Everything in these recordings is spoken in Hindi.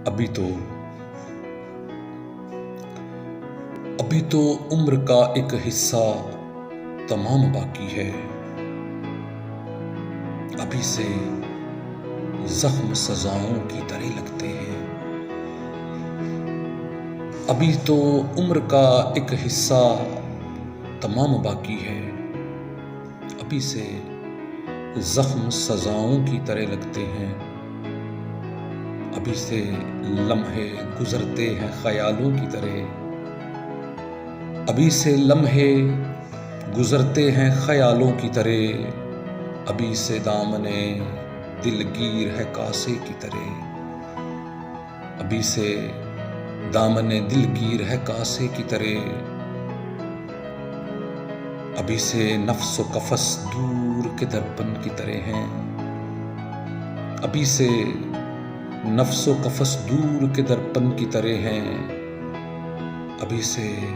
अभी तो उम्र का एक हिस्सा तमाम बाकी है। अभी से जख्म सजाओं की तरह लगते हैं। अभी तो उम्र का एक हिस्सा तमाम बाकी है। अभी से जख्म सजाओं की तरह लगते हैं। अभी से लम्हे गुजरते हैं ख्यालों की तरह। अभी से लम्हे गुजरते हैं ख्यालों की तरह। अभी से दामने दिलगीर है कासे की तरह। अभी से दामने दिलगीर है कासे की तरह। अभी से नफ्सो कफस दूर के दर्पण की तरह हैं। अभी से नफ्सो कफस दूर के दर्पण की तरह हैं। अभी से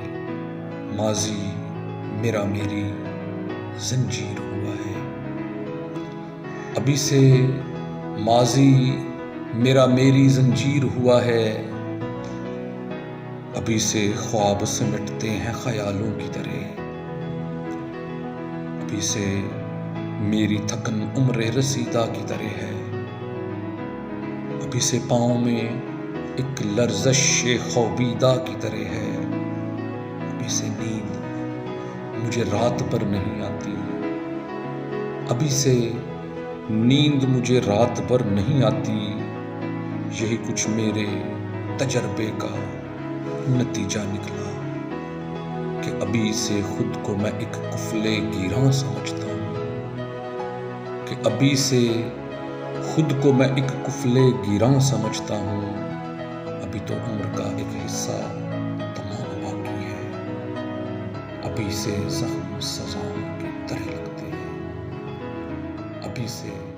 माजी मेरा मेरी जंजीर हुआ है। अभी से माजी मेरा मेरी जंजीर हुआ है। अभी से ख्वाब सिमटते हैं ख्यालों की तरह। अभी से मेरी थकन उम्र रसीदा की तरह है। अभी से पाँव में एक लर्ज़श खौबीदा की तरह है। अभी से नींद मुझे रात भर नहीं आती। अभी से नींद मुझे रात भर नहीं आती। यही कुछ मेरे तजर्बे का नतीजा निकला कि अभी से खुद को मैं एक कुफले गिरां समझता हूँ। कि अभी से खुद को मैं एक कुफले गिरां समझता हूँ। अभी तो उम्र का एक हिस्सा तमाम बाकी है। अभी से जख्म सजाओं की तरह लगते हैं। अभी से